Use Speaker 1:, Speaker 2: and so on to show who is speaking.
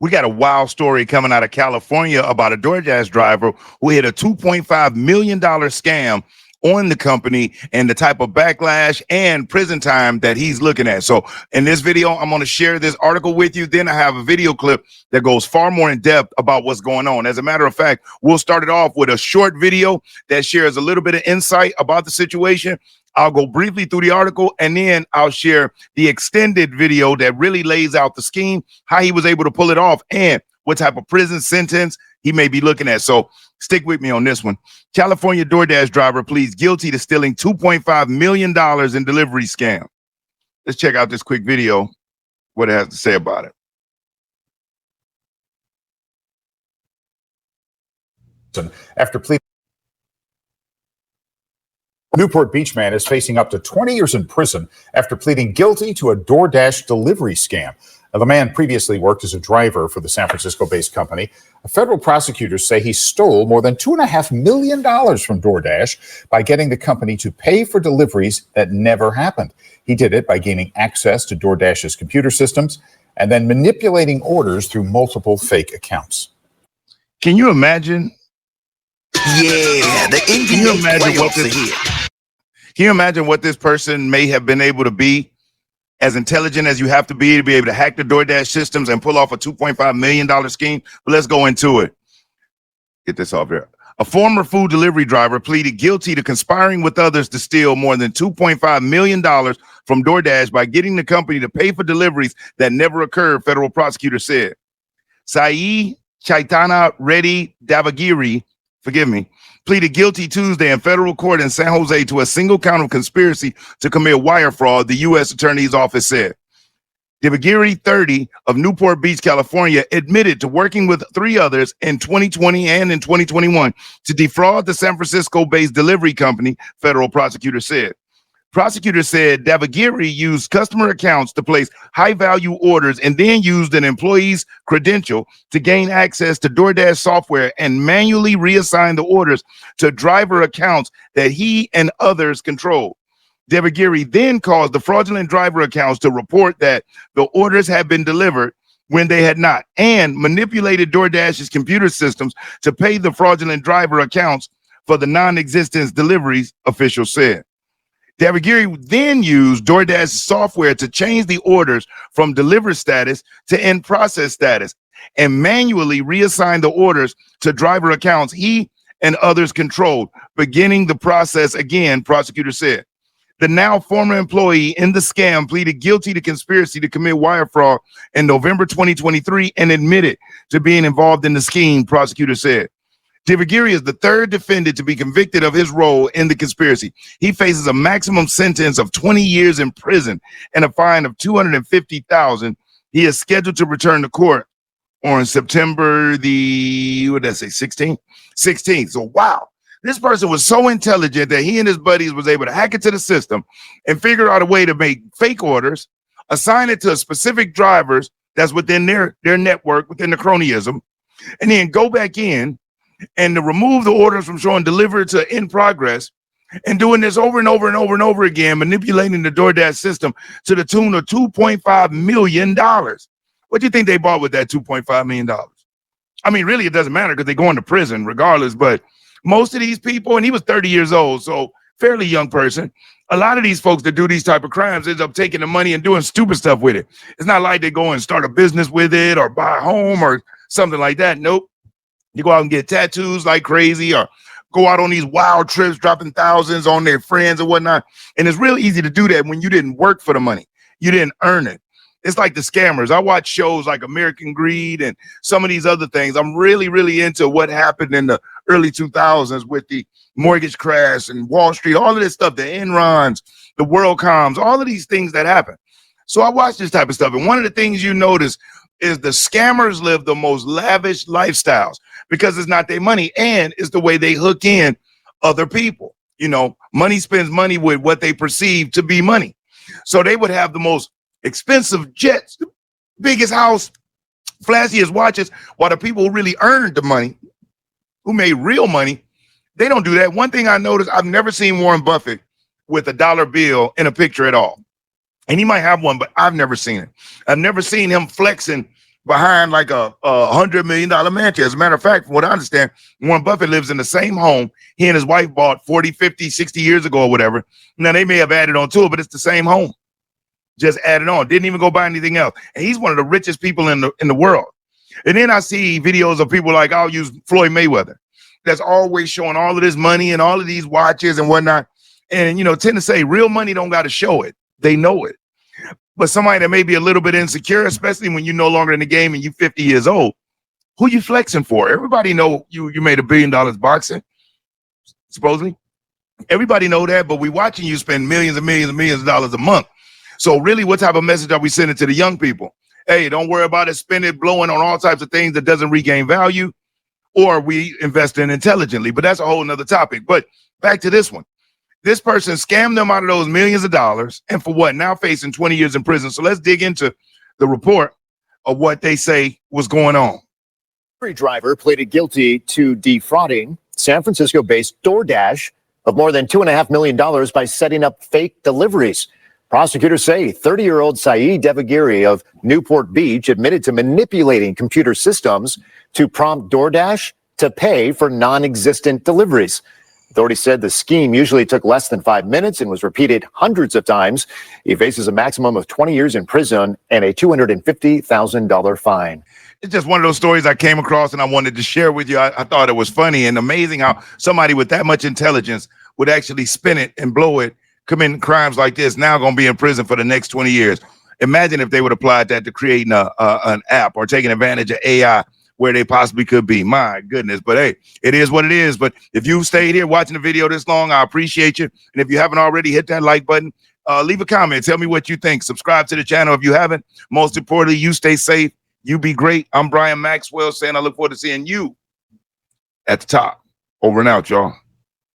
Speaker 1: We got a wild story coming out of California about a DoorDash driver who hit a $2.5 million scam on the company and the type of backlash and prison time that he's looking at. So in this video, I'm going to share this article with you. Then I have a video clip that goes far more in depth about what's going on. As a matter of fact, we'll start it off with a short video that shares a little bit of insight about the situation. I'll go briefly through the article, and then I'll share the extended video that really lays out the scheme, how he was able to pull it off, and what type of prison sentence he may be looking at. So stick with me on this one. California DoorDash driver pleads guilty to stealing $2.5 million in delivery scam. Let's check out this quick video, what it has to say about it.
Speaker 2: After pleading, Newport Beach man is facing up to 20 years in prison after pleading guilty to a DoorDash delivery scam. Now, the man previously worked as a driver for the San Francisco-based company. Federal prosecutors say he stole more than $2.5 million from DoorDash by getting the company to pay for deliveries that never happened. He did it by gaining access to DoorDash's computer systems and then manipulating orders through multiple fake accounts.
Speaker 1: Can you imagine?
Speaker 3: Yeah, the NBA playoffs are here.
Speaker 1: Can you imagine what this person may have been able to be? As intelligent as you have to be able to hack the DoorDash systems and pull off a $2.5 million scheme. But let's go into it. Get this off here. A former food delivery driver pleaded guilty to conspiring with others to steal more than $2.5 million from DoorDash by getting the company to pay for deliveries that never occurred, federal prosecutors said. Sai Chaitanya Reddy Davagiri, pleaded guilty Tuesday in federal court in San Jose to a single count of conspiracy to commit wire fraud, the U.S. Attorney's Office said. Davagiri, 30, of Newport Beach, California, admitted to working with three others in 2020 and in 2021 to defraud the San Francisco-based delivery company, federal prosecutors said. Prosecutors said Davagiri used customer accounts to place high-value orders and then used an employee's credential to gain access to DoorDash software and manually reassign the orders to driver accounts that he and others controlled. Davagiri then caused the fraudulent driver accounts to report that the orders had been delivered when they had not, and manipulated DoorDash's computer systems to pay the fraudulent driver accounts for the non-existent deliveries, officials said. Davagiri then used DoorDash software to change the orders from delivered status to in process status and manually reassign the orders to driver accounts he and others controlled, beginning the process again, prosecutors said. The now former employee in the scam pleaded guilty to conspiracy to commit wire fraud in November 2023 and admitted to being involved in the scheme, prosecutors said. Davagiri is the third defendant to be convicted of his role in the conspiracy. He faces a maximum sentence of 20 years in prison and a fine of $250,000. He is scheduled to return to court on September 16th. So, wow, this person was so intelligent that he and his buddies was able to hack into the system and figure out a way to make fake orders, assign it to specific drivers that's within their network, within the cronyism, and then go back in and to remove the orders from showing delivered to in progress, and doing this over and over and over and over again, manipulating the DoorDash system to the tune of $2.5 million. What do you think they bought with that $2.5 million? I mean, really, it doesn't matter because they're going to prison regardless, but most of these people, and he was 30 years old, so fairly young person, a lot of these folks that do these type of crimes end up taking the money and doing stupid stuff with it. It's not like they go and start a business with it or buy a home or something like that. Nope. You go out and get tattoos like crazy or go out on these wild trips, dropping thousands on their friends and whatnot. And it's real easy to do that when you didn't work for the money. You didn't earn it. It's like the scammers. I watch shows like American Greed and some of these other things. I'm really, really into what happened in the early 2000s with the mortgage crash and Wall Street, all of this stuff, the Enrons, the WorldComs, all of these things that happen. So I watch this type of stuff. And one of the things you notice is the scammers live the most lavish lifestyles because it's not their money and it's the way they hook in other people. You know, money spends money with what they perceive to be money. So they would have the most expensive jets, the biggest house, flashiest watches, while the people who really earned the money, who made real money, they don't do that. One thing I noticed, I've never seen Warren Buffett with a dollar bill in a picture at all. And he might have one, but I've never seen it. I've never seen him flexing behind like a $100 million mansion. As a matter of fact, from what I understand, Warren Buffett lives in the same home he and his wife bought 40, 50, 60 years ago or whatever. Now, they may have added on to it, but it's the same home. Just added on. Didn't even go buy anything else. And he's one of the richest people in the world. And then I see videos of people like, I'll use Floyd Mayweather, that's always showing all of this money and all of these watches and whatnot. And, tend to say real money don't got to show it. They know it. But somebody that may be a little bit insecure, especially when you're no longer in the game and you're 50 years old, who you flexing for? Everybody know you made $1 billion boxing, supposedly. Everybody know that, but we watching you spend millions and millions and millions of dollars a month. So really, what type of message are we sending to the young people? Hey, don't worry about it, spend it, blowing on all types of things that doesn't regain value, or we invest in intelligently. But that's a whole nother topic. But back to this one. This person scammed them out of those millions of dollars, and for what? Now facing 20 years in prison. So let's dig into the report of what they say was going on.
Speaker 4: Delivery driver pleaded guilty to defrauding San Francisco-based DoorDash of more than $2.5 million by setting up fake deliveries. Prosecutors say 30-year-old Saeed Devagiri of Newport Beach admitted to manipulating computer systems to prompt DoorDash to pay for non-existent deliveries. Authorities said the scheme usually took less than 5 minutes and was repeated hundreds of times. He faces a maximum of 20 years in prison and a $250,000 fine.
Speaker 1: It's just one of those stories I came across and I wanted to share with you. I thought it was funny and amazing how somebody with that much intelligence would actually spin it and blow it, commit crimes like this, now going to be in prison for the next 20 years. Imagine if they would apply that to creating an app or taking advantage of AI where they possibly could be. My goodness. But hey, it is what it is. But if you stayed here watching the video this long, I appreciate you. And if you haven't already, hit that like button. Leave a comment. Tell me what you think. Subscribe to the channel if you haven't. Most importantly, you stay safe. You be great. I'm Brian Maxwell saying I look forward to seeing you at the top. Over and out, y'all.